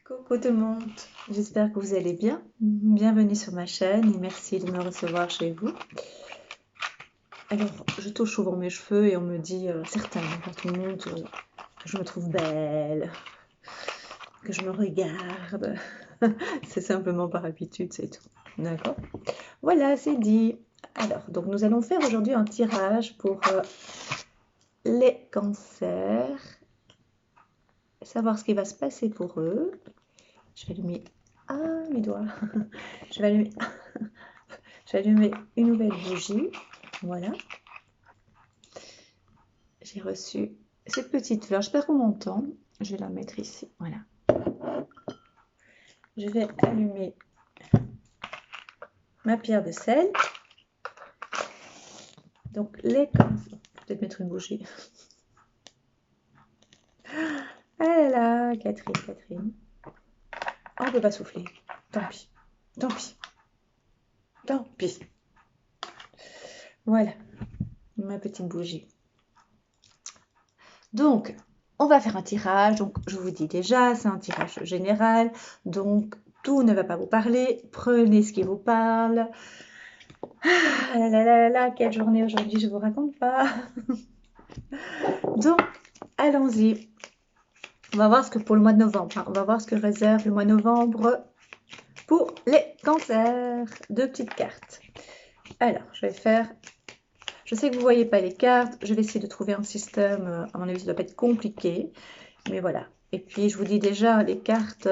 Coucou tout le monde, j'espère que vous allez bien. Bienvenue sur ma chaîne et merci de me recevoir chez vous. Alors, je touche souvent mes cheveux et on me dit, certainement quand tout le monde, que je me trouve belle, que je me regarde. C'est simplement par habitude, c'est tout. D'accord? Voilà, c'est dit. Alors, donc nous allons faire aujourd'hui un tirage pour les cancers, savoir ce qui va se passer pour eux. Je vais allumer mes doigts. Je vais allumer, je vais allumer une nouvelle bougie. Voilà. J'ai reçu cette petite fleur. J'espère qu'on m'entend. Je vais la mettre ici. Voilà. Je vais allumer ma pierre de sel. Donc, les cancers. Peut-être mettre une bougie. Ah là là, Catherine. On ne peut pas souffler. Tant pis. Tant pis. Tant pis. Voilà. Ma petite bougie. Donc, on va faire un tirage. Donc, je vous dis déjà, c'est un tirage général. Donc, tout ne va pas vous parler. Prenez ce qui vous parle. Ah là là là là, quelle journée aujourd'hui, je vous raconte pas. Donc, allons-y. On va voir ce que pour le mois de novembre, on va voir ce que réserve le mois de novembre pour les cancers. Deux petites cartes. Alors, je vais faire... Je sais que vous ne voyez pas les cartes. Je vais essayer de trouver un système. À mon avis, ça ne doit pas être compliqué. Mais voilà. Et puis, je vous dis déjà, les cartes,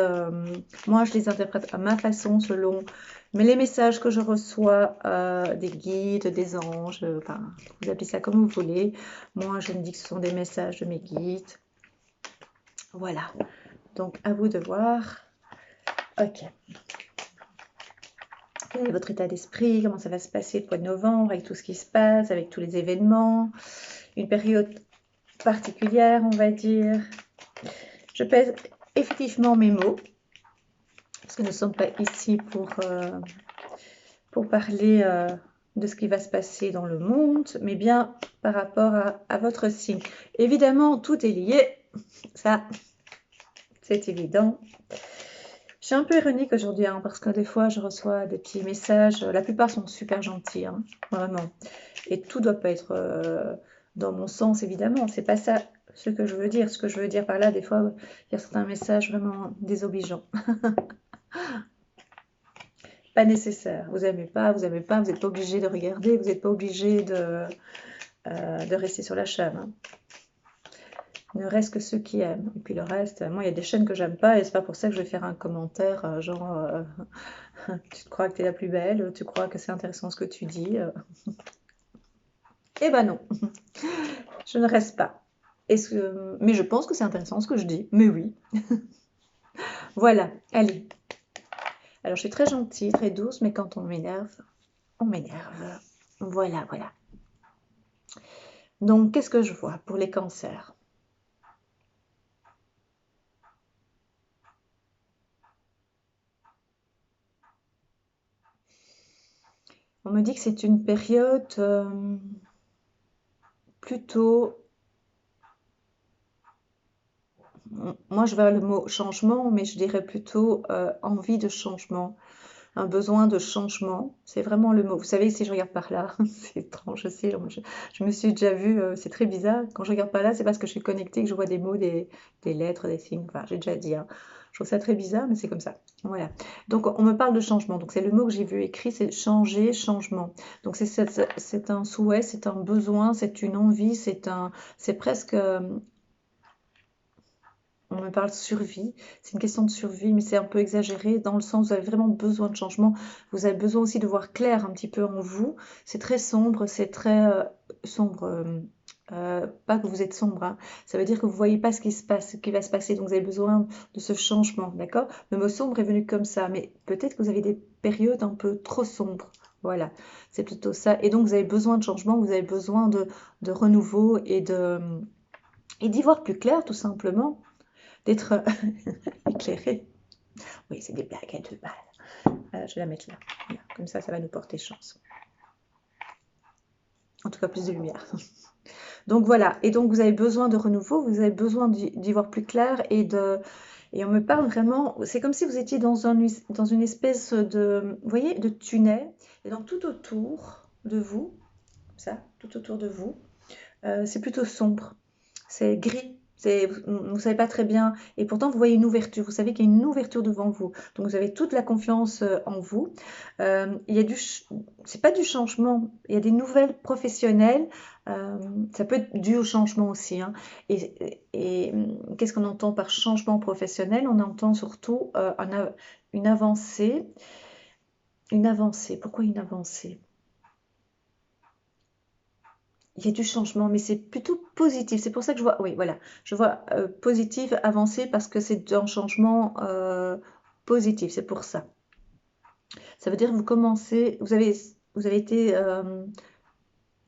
moi, je les interprète à ma façon, selon les messages que je reçois, des guides, des anges, enfin, vous appelez ça comme vous voulez. Moi, je me dis que ce sont des messages de mes guides. Voilà. Donc, à vous de voir. Ok. Quel est votre état d'esprit? Comment ça va se passer le mois de novembre avec tout ce qui se passe, avec tous les événements? Une période particulière, on va dire. Je pèse effectivement mes mots, parce que nous ne sommes pas ici pour parler de ce qui va se passer dans le monde, mais bien par rapport à votre signe. Évidemment, tout est lié, ça, c'est évident. Je suis un peu ironique aujourd'hui, hein, parce que des fois, je reçois des petits messages. La plupart sont super gentils, hein, vraiment. Et tout ne doit pas être dans mon sens, évidemment. C'est pas ça ce que je veux dire. Ce que je veux dire par là, des fois, il y a certains messages vraiment désobligeants. Pas nécessaire. Vous n'aimez pas, vous n'aimez pas, vous n'êtes pas obligé de regarder, vous n'êtes pas obligé de rester sur la chaîne. Hein. Il ne reste que ceux qui aiment. Et puis le reste, moi, il y a des chaînes que j'aime pas et c'est pas pour ça que je vais faire un commentaire genre tu crois que tu es la plus belle, tu crois que c'est intéressant ce que tu dis. Eh ben non, je ne reste pas. Mais je pense que c'est intéressant ce que je dis, mais oui. Voilà, allez. Alors je suis très gentille, très douce, mais quand on m'énerve, on m'énerve. Voilà, voilà. Donc, qu'est-ce que je vois pour les cancers? On me dit que c'est une période plutôt... Moi, je vois le mot changement, mais je dirais plutôt envie de changement, un besoin de changement. C'est vraiment le mot. Vous savez, si je regarde par là, c'est étrange, je sais. Je me suis déjà vue, c'est très bizarre. Quand je regarde par là, c'est parce que je suis connectée que je vois des mots, des lettres, des signes. Enfin, j'ai déjà dit. Hein. Je trouve ça très bizarre, mais c'est comme ça. Voilà. Donc, on me parle de changement. Donc, c'est le mot que j'ai vu écrit, c'est changer, changement. Donc, c'est un souhait, c'est un besoin, c'est une envie, c'est presque on me parle survie, c'est une question de survie, mais c'est un peu exagéré dans le sens où vous avez vraiment besoin de changement. Vous avez besoin aussi de voir clair un petit peu en vous. C'est très sombre, c'est très sombre. Pas que vous êtes sombre, hein. Ça veut dire que vous ne voyez pas ce qui se passe, ce qui va se passer. Donc vous avez besoin de ce changement, d'accord? Le mot sombre est venu comme ça, mais peut-être que vous avez des périodes un peu trop sombres. Voilà, c'est plutôt ça. Et donc vous avez besoin de changement, vous avez besoin de renouveau et d'y voir plus clair, tout simplement. D'être éclairé. Oui, c'est des blagues à deux balles. Je vais la mettre là. Voilà. Comme ça va nous porter chance. En tout cas, plus de lumière. Donc voilà. Et donc, vous avez besoin de renouveau, vous avez besoin d'y voir plus clair et Et on me parle vraiment, c'est comme si vous étiez dans une espèce de, vous voyez, de tunnel. Et donc tout autour de vous, ça, tout autour de vous, c'est plutôt sombre, c'est gris. Vous ne savez pas très bien, et pourtant vous voyez une ouverture, vous savez qu'il y a une ouverture devant vous, donc vous avez toute la confiance en vous. Il y a c'est pas du changement, il y a des nouvelles professionnelles, ça peut être dû au changement aussi, hein. Qu'est-ce qu'on entend par changement professionnel? On entend surtout une avancée. Une avancée, pourquoi une avancée? Il y a du changement, mais c'est plutôt positif. C'est pour ça que je vois, oui, voilà, je vois positif, avancé, parce que c'est un changement positif. C'est pour ça. Ça veut dire que vous commencez, vous avez été,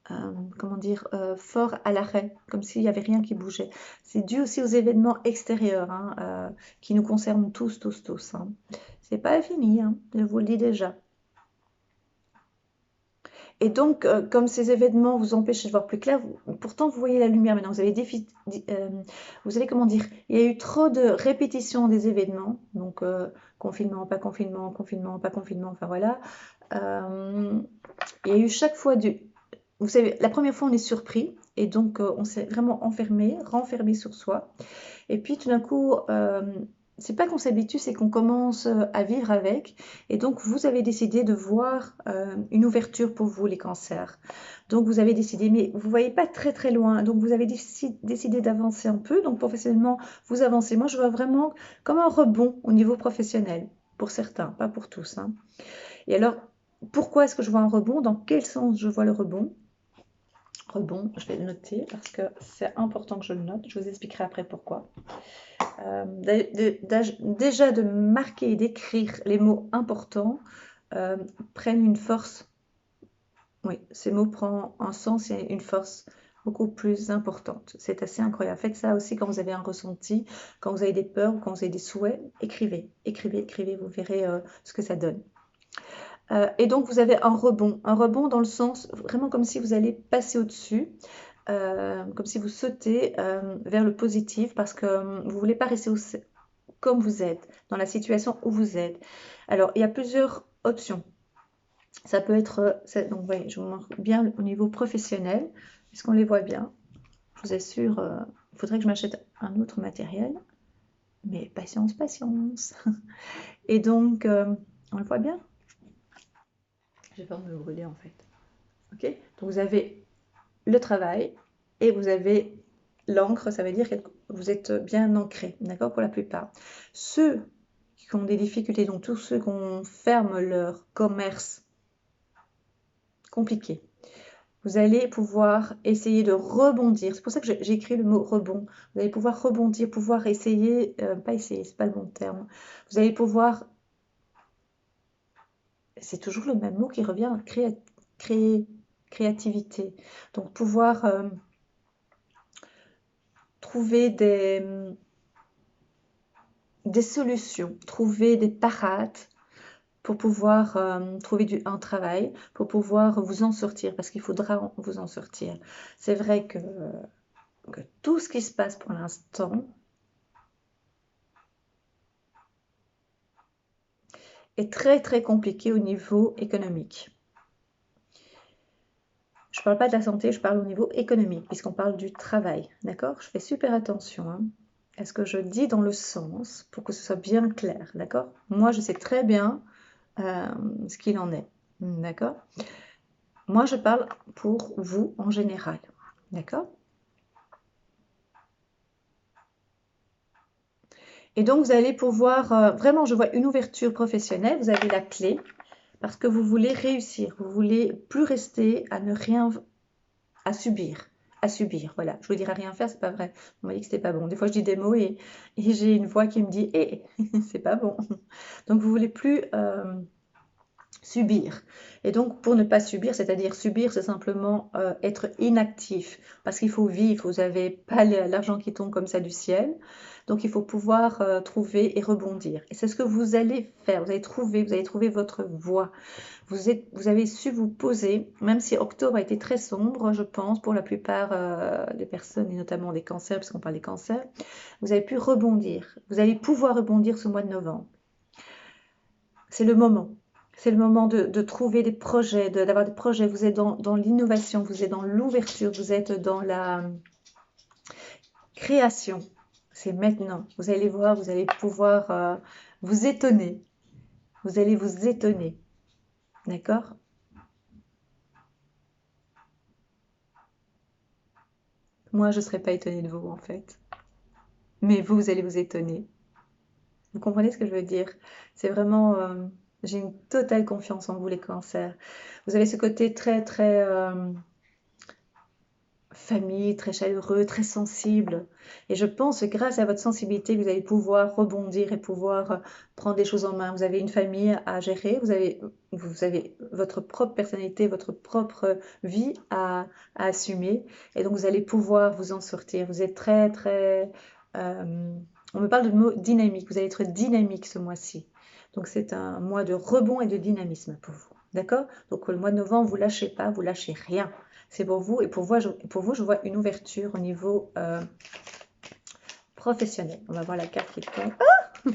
comment dire, fort à l'arrêt, comme s'il n'y avait rien qui bougeait. C'est dû aussi aux événements extérieurs, hein, qui nous concernent tous, tous, tous, hein. C'est pas fini, hein, je vous le dis déjà. Et donc, comme ces événements vous empêchent de voir plus clair, pourtant vous voyez la lumière maintenant. Vous avez, comment dire, il y a eu trop de répétitions des événements. Donc, confinement, pas confinement, confinement, pas confinement, enfin voilà. Il y a eu chaque fois vous savez, la première fois on est surpris et donc on s'est vraiment enfermé, renfermé sur soi. Et puis tout d'un coup, c'est pas qu'on s'habitue, c'est qu'on commence à vivre avec. Et donc, vous avez décidé de voir une ouverture pour vous, les cancers. Donc, vous avez décidé, mais vous ne voyez pas très très loin. Donc, vous avez décidé d'avancer un peu. Donc, professionnellement, vous avancez. Moi, je vois vraiment comme un rebond au niveau professionnel. Pour certains, pas pour tous, hein. Et alors, pourquoi est-ce que je vois un rebond? Dans quel sens je vois le rebond? Rebond, je vais le noter parce que c'est important que je le note. Je vous expliquerai après pourquoi. Déjà de marquer et d'écrire les mots importants prennent une force. Oui, ces mots prennent un sens et une force beaucoup plus importante. C'est assez incroyable. Faites ça aussi quand vous avez un ressenti, quand vous avez des peurs ou quand vous avez des souhaits. Écrivez, écrivez, écrivez, vous verrez ce que ça donne. Et donc vous avez un rebond dans le sens vraiment comme si vous allez passer au-dessus. Comme si vous sautez vers le positif parce que vous ne voulez pas rester comme vous êtes, dans la situation où vous êtes. Alors, il y a plusieurs options. Ça peut être, donc vous voyez, je vous montre bien au niveau professionnel, est-ce qu'on les voit bien? Je vous assure, il faudrait que je m'achète un autre matériel, mais patience, patience. Et donc, on le voit bien? J'ai peur de me brûler en fait. Ok? Donc vous avez le travail et vous avez l'encre, ça veut dire que vous êtes bien ancré, d'accord, pour la plupart. Ceux qui ont des difficultés, donc tous ceux qui ferment leur commerce compliqué, vous allez pouvoir essayer de rebondir. C'est pour ça que j'ai écrit le mot rebond. Vous allez pouvoir rebondir, pouvoir essayer, pas essayer, c'est pas le bon terme. Vous allez pouvoir, c'est toujours le même mot qui revient, créativité. Donc pouvoir trouver des solutions, trouver des parades pour pouvoir trouver un travail, pour pouvoir vous en sortir, parce qu'il faudra vous en sortir. C'est vrai que tout ce qui se passe pour l'instant est très très compliqué au niveau économique. Je ne parle pas de la santé, je parle au niveau économique, puisqu'on parle du travail, d'accord? Je fais super attention à ce que je dis dans le sens, pour que ce soit bien clair, d'accord? Moi, je sais très bien ce qu'il en est, d'accord? Moi, je parle pour vous en général, d'accord? Et donc, vous allez pouvoir, vraiment, je vois une ouverture professionnelle, vous avez la clé, parce que vous voulez réussir, vous voulez plus rester à ne rien, à subir, voilà. Je vous dire à rien faire, c'est pas vrai. On m'a dit que c'était pas bon. Des fois, je dis des mots et j'ai une voix qui me dit, c'est pas bon. Donc, vous voulez plus subir. Et donc, pour ne pas subir, c'est-à-dire subir, c'est simplement être inactif, parce qu'il faut vivre, vous n'avez pas l'argent qui tombe comme ça du ciel, donc il faut pouvoir trouver et rebondir. Et c'est ce que vous allez faire, vous allez trouver votre voie. Vous avez su vous poser, même si octobre a été très sombre, je pense, pour la plupart des personnes, et notamment des cancers, parce qu'on parle des cancers, vous avez pu rebondir. Vous allez pouvoir rebondir ce mois de novembre. C'est le moment. C'est le moment de trouver des projets, d'avoir des projets. Vous êtes dans l'innovation, vous êtes dans l'ouverture, vous êtes dans la création. C'est maintenant. Vous allez voir, vous allez pouvoir vous étonner. Vous allez vous étonner. D'accord? Moi, je ne serais pas étonnée de vous, en fait. Mais vous, vous allez vous étonner. Vous comprenez ce que je veux dire? C'est vraiment... j'ai une totale confiance en vous, les cancers. Vous avez ce côté très, très... famille, très chaleureux, très sensible. Et je pense que grâce à votre sensibilité, vous allez pouvoir rebondir et pouvoir prendre les choses en main. Vous avez une famille à gérer, vous avez votre propre personnalité, votre propre vie à assumer. Et donc, vous allez pouvoir vous en sortir. Vous êtes très, très... on me parle de mot dynamique. Vous allez être dynamique ce mois-ci. Donc, c'est un mois de rebond et de dynamisme pour vous. D'accord? Donc, le mois de novembre, vous lâchez pas, vous lâchez rien. C'est pour vous et pour vous, je vois une ouverture au niveau professionnel. On va voir la carte qui tombe. Ah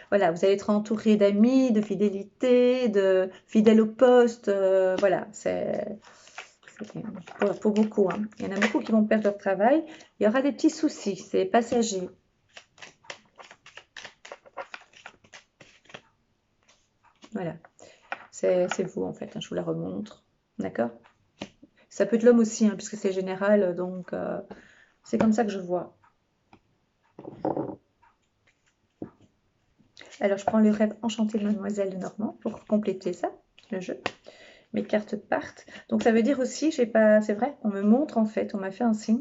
voilà, vous allez être entouré d'amis, de fidélité, de fidèles au poste. Voilà, c'est pour beaucoup. Hein. Il y en a beaucoup qui vont perdre leur travail. Il y aura des petits soucis, c'est passager. Voilà, c'est vous en fait. Hein, je vous la remontre. D'accord? Ça peut être l'homme aussi, hein, puisque c'est général. Donc, c'est comme ça que je vois. Alors, je prends le rêve enchanté de Mademoiselle de Normand pour compléter ça, le jeu. Mes cartes partent. Donc, ça veut dire aussi, je sais pas, c'est vrai, on me montre en fait, on m'a fait un signe.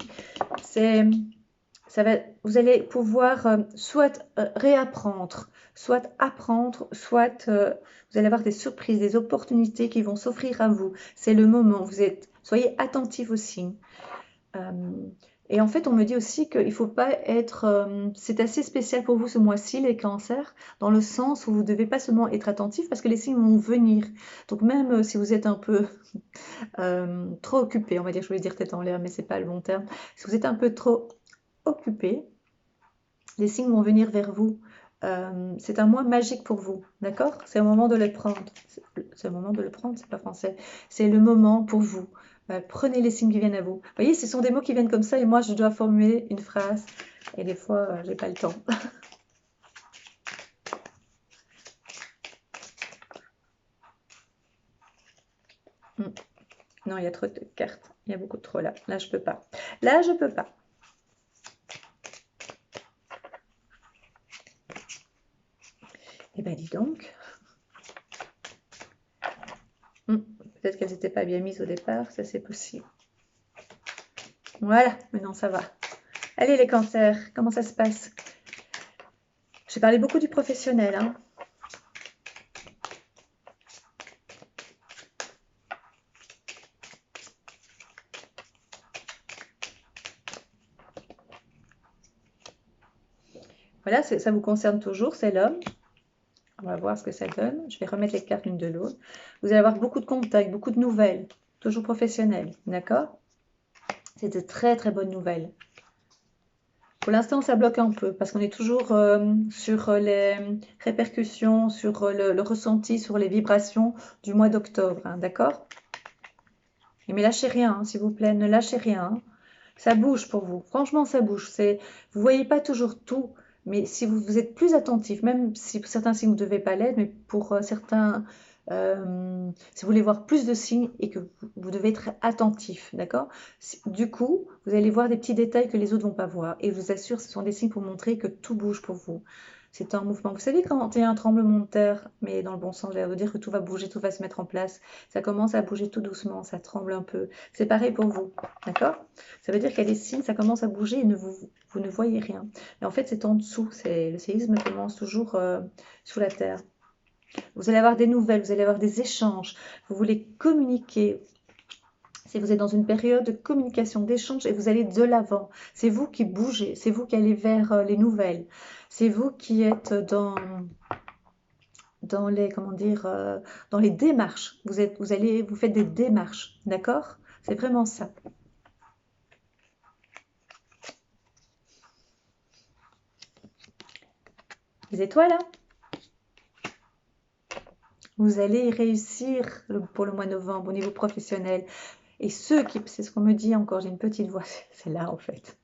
Vous allez pouvoir soit réapprendre, soit apprendre, soit vous allez avoir des surprises, des opportunités qui vont s'offrir à vous. C'est le moment. Soyez attentifs aux signes. Et en fait, on me dit aussi qu'il ne faut pas être... c'est assez spécial pour vous ce mois-ci, les cancers, dans le sens où vous ne devez pas seulement être attentif parce que les signes vont venir. Donc même si vous êtes un peu trop occupé, on va dire, je voulais dire tête en l'air, mais ce n'est pas le bon terme. Si vous êtes un peu trop occupé, les signes vont venir vers vous. C'est un mois magique pour vous, d'accord? C'est le moment de le prendre. C'est le moment de le prendre, c'est pas français. C'est le moment pour vous. Prenez les signes qui viennent à vous. Vous voyez, ce sont des mots qui viennent comme ça et moi, je dois formuler une phrase. Et des fois, j'ai pas le temps. Non, il y a trop de cartes. Il y a beaucoup trop là. Là, je peux pas. Là, je peux pas. Eh ben, dis donc. Peut-être qu'elles n'étaient pas bien mises au départ, ça c'est possible. Voilà, maintenant ça va. Allez les cancers, comment ça se passe? J'ai parlé beaucoup du professionnel. Hein. Voilà, ça vous concerne toujours, c'est l'homme. On va voir ce que ça donne. Je vais remettre les cartes l'une de l'autre. Vous allez avoir beaucoup de contacts, beaucoup de nouvelles, toujours professionnelles, d'accord? C'est de très très bonnes nouvelles. Pour l'instant, ça bloque un peu parce qu'on est toujours sur les répercussions, sur le ressenti, sur les vibrations du mois d'octobre, hein, d'accord? Mais lâchez rien, hein, s'il vous plaît, ne lâchez rien. Hein. Ça bouge pour vous, franchement, ça bouge. Vous ne voyez pas toujours tout, mais si vous êtes plus attentif, même si pour certains signes vous ne devez pas l'être, mais pour certains, si vous voulez voir plus de signes et que vous devez être attentif, d'accord? Du coup, vous allez voir des petits détails que les autres ne vont pas voir. Et je vous assure, ce sont des signes pour montrer que tout bouge pour vous. C'est un mouvement. Vous savez, quand il y a un tremblement de terre, mais dans le bon sens, ça veut dire que tout va bouger, tout va se mettre en place. Ça commence à bouger tout doucement, ça tremble un peu. C'est pareil pour vous, d'accord? Ça veut dire qu'il y a des signes, ça commence à bouger et vous ne voyez rien. Mais en fait, c'est en dessous. Le séisme commence toujours sous la terre. Vous allez avoir des nouvelles, vous allez avoir des échanges, vous voulez communiquer. Si vous êtes dans une période de communication, d'échange et vous allez de l'avant, c'est vous qui bougez, c'est vous qui allez vers les nouvelles, c'est vous qui êtes dans les, comment dire, dans les démarches. Vous faites des démarches, d'accord? C'est vraiment ça. Les étoiles, hein? Vous allez réussir pour le mois de novembre au niveau professionnel. Et ceux qui, c'est ce qu'on me dit encore, j'ai une petite voix, c'est là en fait.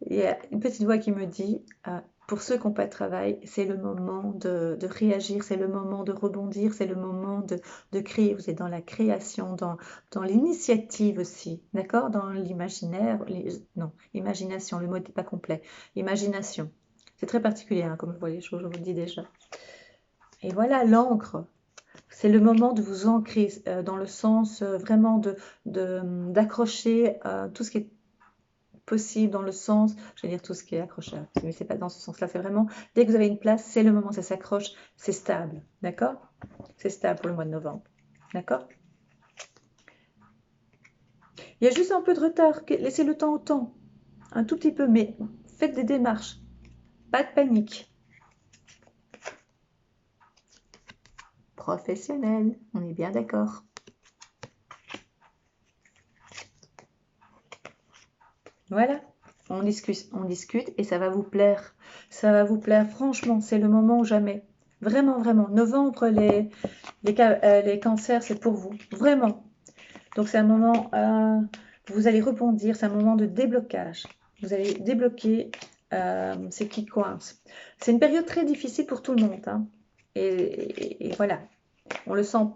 Il y a une petite voix qui me dit, pour ceux qui n'ont pas de travail, c'est le moment de réagir, c'est le moment de rebondir, c'est le moment de créer. Vous êtes dans la création, dans l'initiative aussi, d'accord? Dans l'imaginaire, non, imagination, le mot n'est pas complet. Imagination. C'est très particulier, hein, comme vous voyez, je vous le dis déjà. Et voilà, l'encre. C'est le moment de vous ancrer dans le sens vraiment d'accrocher tout ce qui est possible, dans le sens, je vais dire tout ce qui est accrochable, mais c'est pas dans ce sens-là, c'est vraiment, dès que vous avez une place, c'est le moment, ça s'accroche, c'est stable, d'accord? C'est stable pour le mois de novembre, d'accord? Il y a juste un peu de retard, laissez le temps au temps, un tout petit peu, mais faites des démarches, pas de panique. Professionnel, on est bien d'accord. Voilà, on discute et ça va vous plaire. Ça va vous plaire, franchement, c'est le moment ou jamais. Vraiment, vraiment. Novembre, les cancers, c'est pour vous. Vraiment. Donc, c'est un moment, vous allez rebondir, c'est un moment de déblocage. Vous allez débloquer ce qui coince. C'est une période très difficile pour tout le monde, hein. Et voilà, on le sent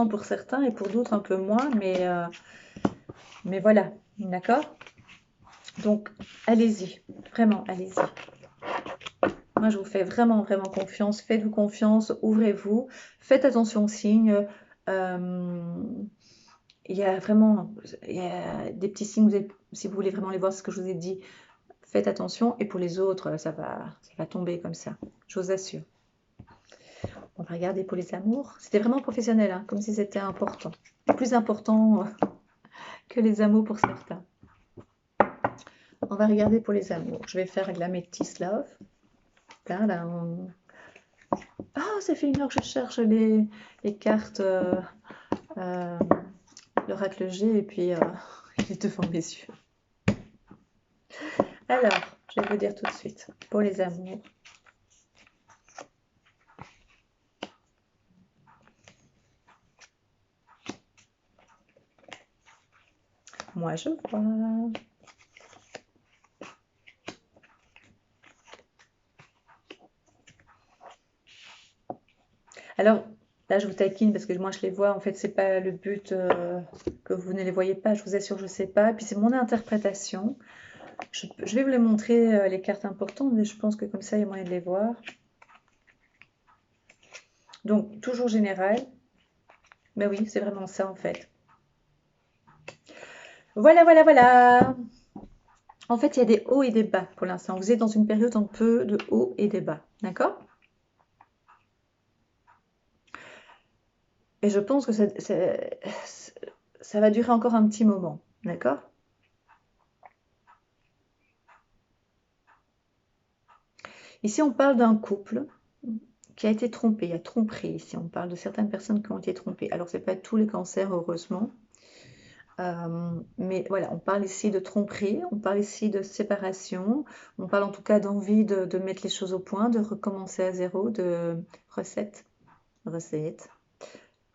pour certains et pour d'autres un peu moins, mais voilà, d'accord? Donc, allez-y, vraiment, allez-y. Moi, je vous fais vraiment, vraiment confiance. Faites-vous confiance, ouvrez-vous, faites attention aux signes. Euh, il y a vraiment il y a des petits signes, si vous voulez vraiment les voir, ce que je vous ai dit, faites attention. Et pour les autres, ça va tomber comme ça, je vous assure. On va regarder pour les amours. C'était vraiment professionnel, hein, comme si c'était important. Plus important que les amours pour certains. On va regarder pour les amours. Je vais faire avec la Métis Love. Là, Ah, ça fait une heure que je cherche les cartes, l'oracle G, et puis il est devant mes yeux. Alors, je vais vous dire tout de suite, pour les amours. Moi, je vois. Alors, là, je vous taquine parce que moi, je les vois. En fait, c'est pas le but que vous ne les voyez pas. Je vous assure, je ne sais pas. Puis, c'est mon interprétation. Je vais vous les montrer, les cartes importantes, mais je pense que comme ça, il y a moyen de les voir. Donc, toujours général. Mais oui, c'est vraiment ça, en fait. Voilà, voilà, voilà. En fait, il y a des hauts et des bas pour l'instant. Vous êtes dans une période un peu de hauts et des bas. D'accord? Et je pense que ça va durer encore un petit moment. D'accord? Ici, on parle d'un couple qui a été trompé. Il y a tromperie ici. On parle de certaines personnes qui ont été trompées. Alors, ce n'est pas tous les cancers, heureusement. Mais voilà, on parle ici de tromperie, on parle ici de séparation, on parle en tout cas d'envie de mettre les choses au point, de recommencer à zéro, de recette, reset,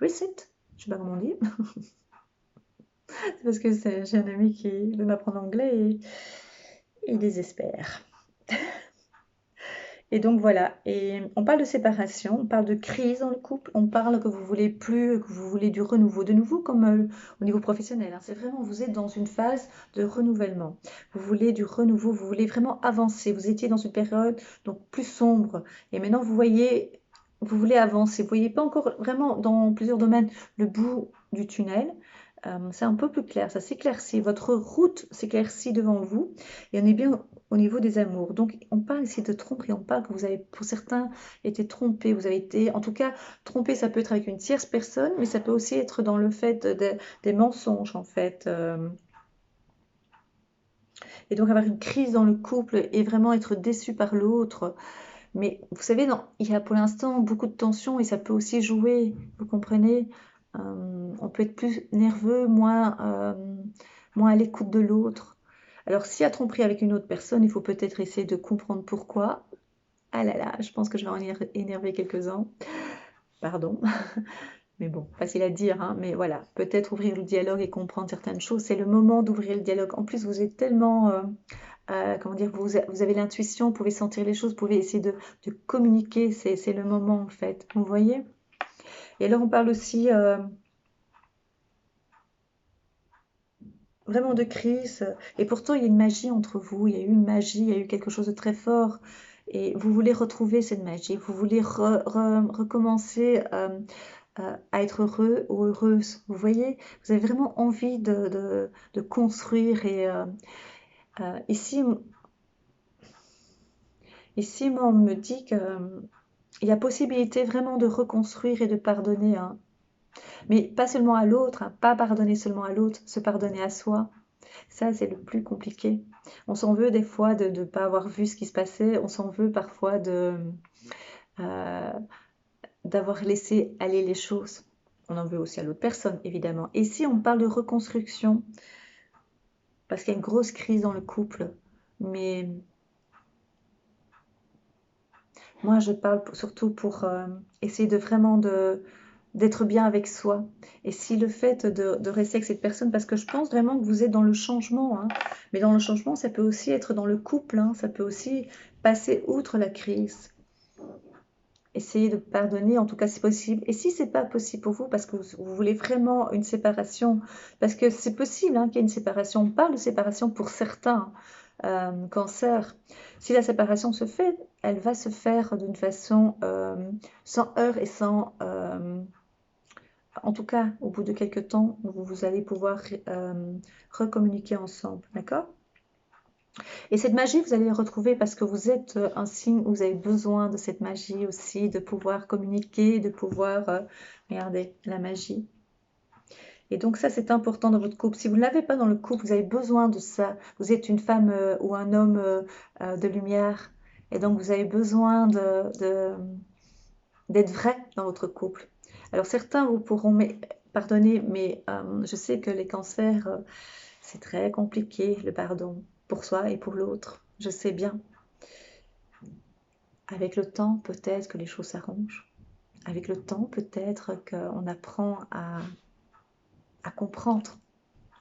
je sais pas comment on dit, c'est parce que j'ai un ami qui veut m'apprendre anglais et il désespère. Et donc voilà, et on parle de séparation, on parle de crise dans le couple, on parle que vous voulez plus, que vous voulez du renouveau, de nouveau comme au niveau professionnel, hein. C'est vraiment, vous êtes dans une phase de renouvellement. Vous voulez du renouveau, vous voulez vraiment avancer. Vous étiez dans une période donc plus sombre et maintenant vous voyez, vous voulez avancer. Vous voyez pas encore vraiment dans plusieurs domaines le bout du tunnel. C'est un peu plus clair, ça s'éclaircit. Votre route s'éclaircit devant vous et on est bien au niveau des amours. Donc, on parle ici de tromperie, on parle que vous avez, pour certains, été trompé, vous avez été, en tout cas, trompé, ça peut être avec une tierce personne, mais ça peut aussi être dans le fait des mensonges, en fait. Et donc, avoir une crise dans le couple et vraiment être déçu par l'autre. Mais vous savez, il y a pour l'instant beaucoup de tensions et ça peut aussi jouer, vous comprenez? On peut être plus nerveux, moins à l'écoute de l'autre. Alors, s'il y a tromperie avec une autre personne, il faut peut-être essayer de comprendre pourquoi. Ah là là, je pense que je vais en énerver quelques-uns. Pardon. Mais bon, facile à dire, hein, mais voilà, peut-être ouvrir le dialogue et comprendre certaines choses. C'est le moment d'ouvrir le dialogue. En plus, vous êtes tellement, comment dire, vous avez l'intuition, vous pouvez sentir les choses, vous pouvez essayer de communiquer. C'est le moment, en fait. Vous voyez? Et alors, on parle aussi vraiment de crise. Et pourtant, il y a une magie entre vous. Il y a eu une magie, il y a eu quelque chose de très fort. Et vous voulez retrouver cette magie. Vous voulez recommencer à être heureux ou heureuse. Vous voyez, vous avez vraiment envie de construire. Et ici, moi, on me dit qu'il y a possibilité vraiment de reconstruire et de pardonner, hein. Mais pas seulement à l'autre, hein, pas pardonner seulement à l'autre, se pardonner à soi. Ça, c'est le plus compliqué. On s'en veut des fois de ne pas avoir vu ce qui se passait. On s'en veut parfois euh, d'avoir laissé aller les choses. On en veut aussi à l'autre personne, évidemment. Et ici, on parle de reconstruction, parce qu'il y a une grosse crise dans le couple. Mais moi, je parle surtout pour essayer de vraiment d'être bien avec soi. Et si le fait de rester avec cette personne, parce que je pense vraiment que vous êtes dans le changement, hein, mais dans le changement, ça peut aussi être dans le couple, hein, ça peut aussi passer outre la crise. Essayez de pardonner, en tout cas si possible. Et si c'est pas possible pour vous, parce que vous voulez vraiment une séparation, parce que c'est possible hein, qu'il y ait une séparation. On parle de séparation pour certains cancers. Si la séparation se fait, elle va se faire d'une façon sans heurts et sans... en tout cas, au bout de quelques temps, vous allez pouvoir recommuniquer ensemble, d'accord? Et cette magie, vous allez la retrouver parce que vous êtes un signe où vous avez besoin de cette magie aussi, de pouvoir communiquer, de pouvoir... regardez, la magie. Et donc ça, c'est important dans votre couple. Si vous ne l'avez pas dans le couple, vous avez besoin de ça. Vous êtes une femme ou un homme de lumière. Et donc, vous avez besoin d'être vrai dans votre couple. Alors, certains vous pourront pardonner, mais je sais que les cancers, c'est très compliqué, le pardon, pour soi et pour l'autre. Je sais bien. Avec le temps, peut-être que les choses s'arrangent. Avec le temps, peut-être qu'on apprend à comprendre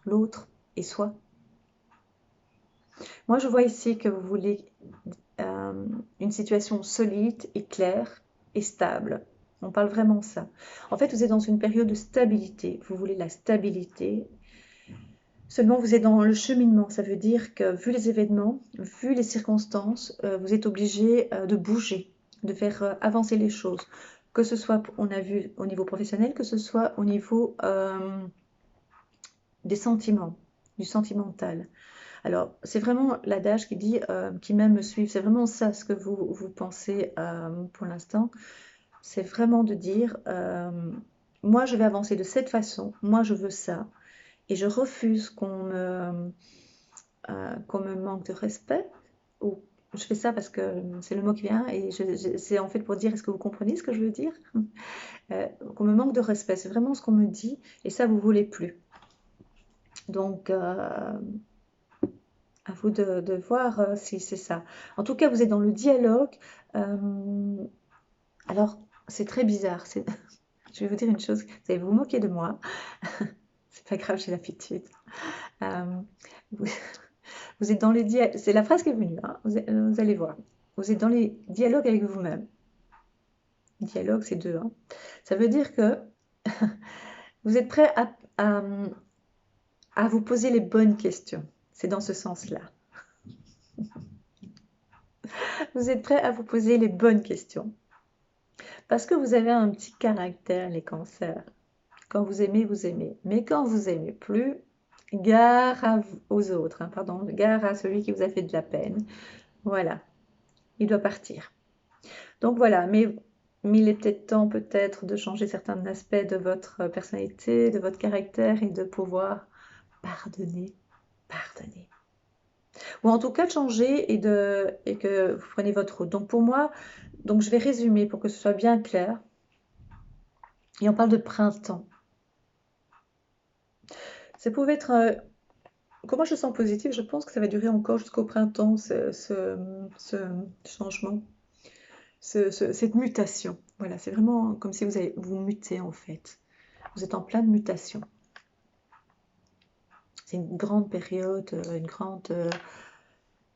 l'autre et soi. Moi, je vois ici que vous voulez une situation solide et claire et stable. On parle vraiment de ça. En fait, vous êtes dans une période de stabilité. Vous voulez la stabilité. Seulement, vous êtes dans le cheminement. Ça veut dire que, vu les événements, vu les circonstances, vous êtes obligé de bouger, de faire avancer les choses. Que ce soit, on a vu au niveau professionnel, que ce soit au niveau des sentiments, du sentimental. Alors, c'est vraiment l'adage qui dit qui m'aime me suivre. C'est vraiment ça ce que vous pensez pour l'instant. C'est vraiment de dire moi, je vais avancer de cette façon. Moi, je veux ça. Et je refuse qu'on me manque de respect. Ou je fais ça parce que c'est le mot qui vient. Et c'est en fait pour dire est-ce que vous comprenez ce que je veux dire qu'on me manque de respect. C'est vraiment ce qu'on me dit. Et ça, vous voulez plus. Donc, à vous de voir si c'est ça. En tout cas, vous êtes dans le dialogue. Alors, c'est très bizarre. Je vais vous dire une chose. Vous allez vous moquer de moi. C'est pas grave, j'ai l'habitude. Euh, vous, vous êtes dans les dialogues. C'est la phrase qui est venue. Hein. Vous allez voir. Vous êtes dans les dialogues avec vous-même. Dialogue, c'est deux. Hein. Ça veut dire que vous êtes prêt à vous poser les bonnes questions. C'est dans ce sens-là. Vous êtes prêt à vous poser les bonnes questions. Parce que vous avez un petit caractère, les cancers. Quand vous aimez, vous aimez. Mais quand vous aimez plus, Gare aux autres, hein, pardon, gare à celui qui vous a fait de la peine. Voilà, il doit partir. Donc voilà, mais il est peut-être temps peut-être de changer certains aspects de votre personnalité, de votre caractère et de pouvoir pardonner, pardonner. Ou en tout cas de changer et que vous prenez votre route. Donc pour moi, donc je vais résumer pour que ce soit bien clair. Et on parle de printemps. Ça pouvait être comment je sens positif, je pense que ça va durer encore jusqu'au printemps, ce changement, cette mutation. Voilà, c'est vraiment comme si vous mutez en fait. Vous êtes en pleine mutation. C'est une grande période,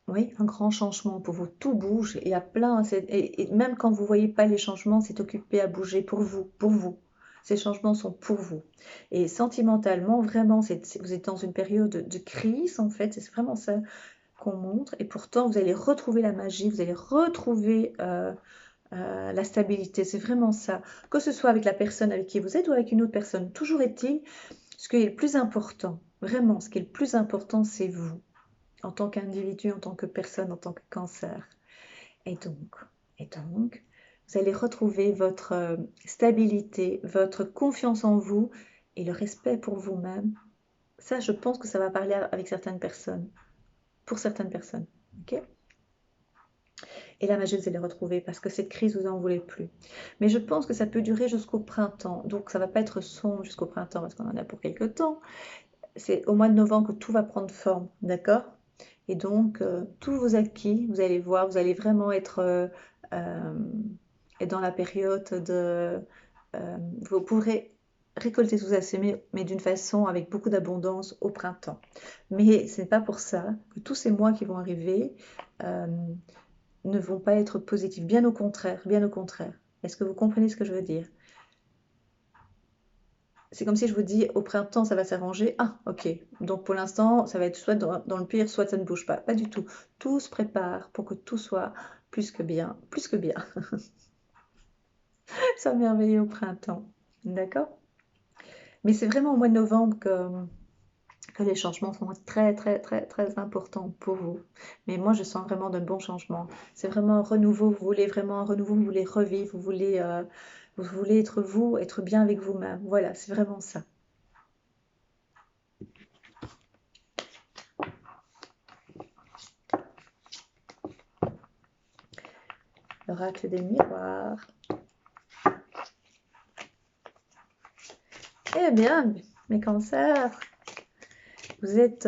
oui, un grand changement pour vous. Tout bouge et il y a plein. Et même quand vous ne voyez pas les changements, c'est occupé à bouger pour vous, pour vous. Ces changements sont pour vous. Et sentimentalement, vraiment, vous êtes dans une période de crise en fait. C'est vraiment ça qu'on montre. Et pourtant, vous allez retrouver la magie, vous allez retrouver la stabilité. C'est vraiment ça. Que ce soit avec la personne avec qui vous êtes ou avec une autre personne. Toujours est-il, ce qui est le plus important, vraiment, ce qui est le plus important, c'est vous. En tant qu'individu, en tant que personne, en tant que cancer. Et donc, vous allez retrouver votre stabilité, votre confiance en vous et le respect pour vous-même. Ça, je pense que ça va parler avec certaines personnes, pour certaines personnes. Ok? Et la magie, vous allez retrouver parce que cette crise, vous n'en voulez plus. Mais je pense que ça peut durer jusqu'au printemps. Donc, ça ne va pas être sombre jusqu'au printemps parce qu'on en a pour quelques temps. C'est au mois de novembre que tout va prendre forme, d'accord? Et donc, tous vos acquis, vous allez voir, vous allez vraiment euh, être dans la période de... vous pourrez récolter tout ça, mais d'une façon avec beaucoup d'abondance au printemps. Mais ce n'est pas pour ça que tous ces mois qui vont arriver euh, ne vont pas être positifs. Bien au contraire, bien au contraire. Est-ce que vous comprenez ce que je veux dire? C'est comme si je vous dis au printemps ça va s'arranger. Ah, ok. Donc pour l'instant, ça va être soit dans le pire, soit ça ne bouge pas. Pas du tout. Tout se prépare pour que tout soit plus que bien, plus que bien. Ça merveilleux au printemps. D'accord? Mais c'est vraiment au mois de novembre que les changements sont très, très, très, très importants pour vous. Mais moi, je sens vraiment de bons changements. C'est vraiment un renouveau. Vous voulez vraiment un renouveau, vous voulez revivre, vous voulez être vous, être bien avec vous-même. Voilà, c'est vraiment ça. L'oracle des miroirs. Eh bien, mes cancers, vous êtes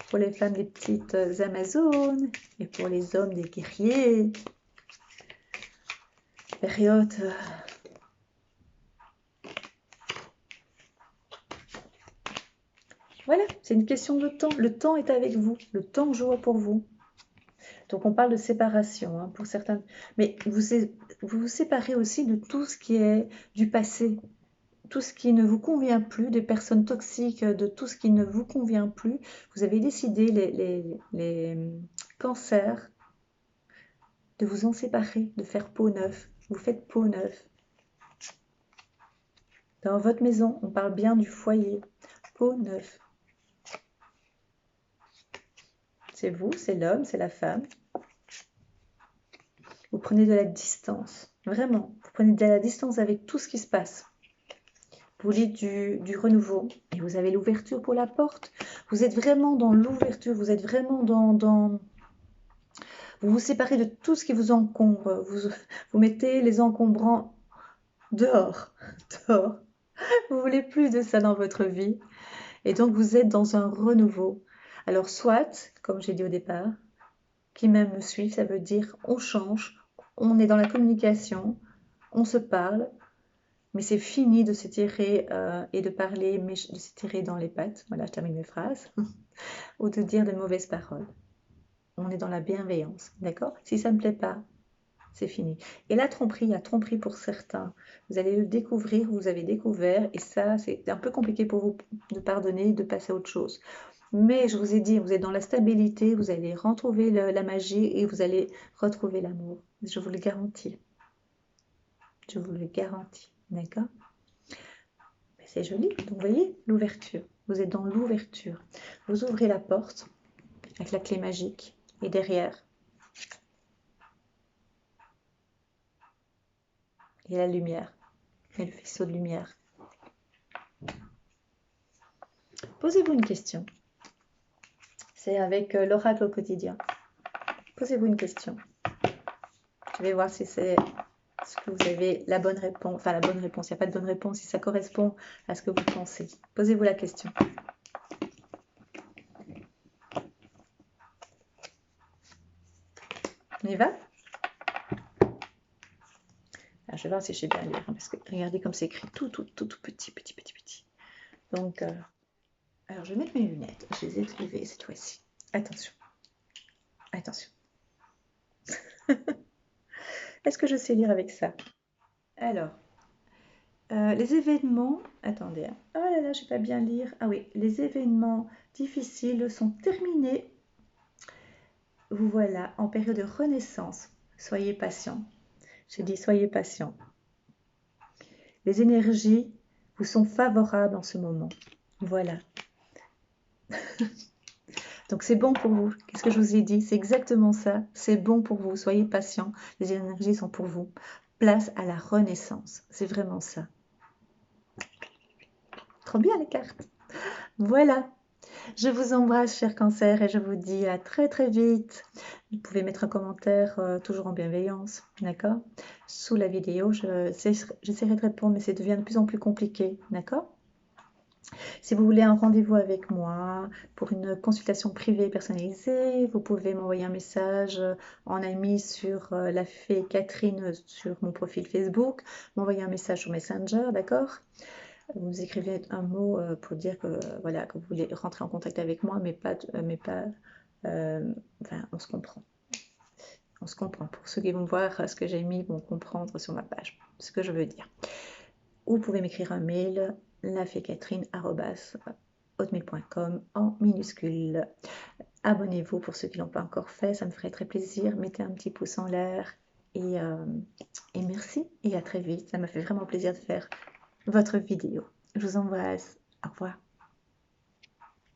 pour les femmes des petites Amazones et pour les hommes des guerriers. Période. Voilà, c'est une question de temps. Le temps est avec vous. Le temps joue pour vous. Donc on parle de séparation hein, pour certains. Mais vous séparez aussi de tout ce qui est du passé. Tout ce qui ne vous convient plus, des personnes toxiques, de tout ce qui ne vous convient plus. Vous avez décidé, les cancers, de vous en séparer, de faire peau neuve. Vous faites peau neuve. Dans votre maison, on parle bien du foyer. Peau neuve. C'est vous, c'est l'homme, c'est la femme. Vous prenez de la distance. Vraiment, vous prenez de la distance avec tout ce qui se passe. Vous voulez du renouveau et vous avez l'ouverture pour la porte. Vous êtes vraiment dans l'ouverture, vous êtes vraiment dans... Vous vous séparez de tout ce qui vous encombre. Vous mettez les encombrants dehors. Dehors. Vous voulez plus de ça dans votre vie. Et donc vous êtes dans un renouveau. Alors soit, comme j'ai dit au départ, qui même me suivent, ça veut dire on change, on est dans la communication, on se parle, mais c'est fini de s'étirer et de parler, mais de s'étirer dans les pattes. Voilà, je termine mes phrases. Ou de dire de mauvaises paroles. On est dans la bienveillance, d'accord? Si ça ne me plaît pas, c'est fini. Et la tromperie, il y a tromperie pour certains. Vous allez le découvrir, vous avez découvert, et ça, c'est un peu compliqué pour vous de pardonner, de passer à autre chose. Mais je vous ai dit, vous êtes dans la stabilité, vous allez retrouver la magie et vous allez retrouver l'amour. Je vous le garantis. Je vous le garantis, d'accord? C'est joli, donc vous voyez l'ouverture. Vous êtes dans l'ouverture. Vous ouvrez la porte avec la clé magique et derrière, il y a la lumière. Il y a le faisceau de lumière. Posez-vous une question. C'est avec l'oracle au quotidien. Posez-vous une question. Je vais voir si c'est ce que vous avez la bonne réponse. Enfin, la bonne réponse. Il n'y a pas de bonne réponse si ça correspond à ce que vous pensez. Posez-vous la question. On y va? Alors, je vais voir si je sais bien lire. Parce que regardez comme c'est écrit tout petit, petit, petit, petit. Donc, alors je vais mettre mes lunettes. Je les ai trouvées cette fois-ci. Attention. Attention. Est-ce que je sais lire avec ça? Alors, les événements... Attendez. Hein. Oh là là, je ne sais pas bien lire. Ah oui, les événements difficiles sont terminés. Vous voilà en période de renaissance. Soyez patient. J'ai dit soyez patient. Les énergies vous sont favorables en ce moment. Voilà. Donc c'est bon pour vous. Qu'est-ce que je vous ai dit? C'est exactement ça. C'est bon pour vous. Soyez patient. Les énergies sont pour vous. Place à la renaissance. C'est vraiment ça. Trop bien les cartes. Voilà. Je vous embrasse, cher Cancer, et je vous dis à très très vite. Vous pouvez mettre un commentaire, toujours en bienveillance, d'accord? Sous la vidéo, j'essaierai de répondre, mais ça devient de plus en plus compliqué, d'accord? Si vous voulez un rendez-vous avec moi pour une consultation privée personnalisée, vous pouvez m'envoyer un message en ami sur la fée Catherine sur mon profil Facebook, m'envoyer un message sur Messenger, d'accord? Vous écrivez un mot pour dire que, voilà, que vous voulez rentrer en contact avec moi, mais pas, enfin, on se comprend. On se comprend. Pour ceux qui vont voir ce que j'ai mis, vont comprendre sur ma page ce que je veux dire. Ou vous pouvez m'écrire un mail, lafécatherine@hotmail.com en minuscule. Abonnez-vous pour ceux qui ne l'ont pas encore fait, ça me ferait très plaisir. Mettez un petit pouce en l'air et merci et à très vite. Ça m'a fait vraiment plaisir de faire votre vidéo. Je vous embrasse. Au revoir.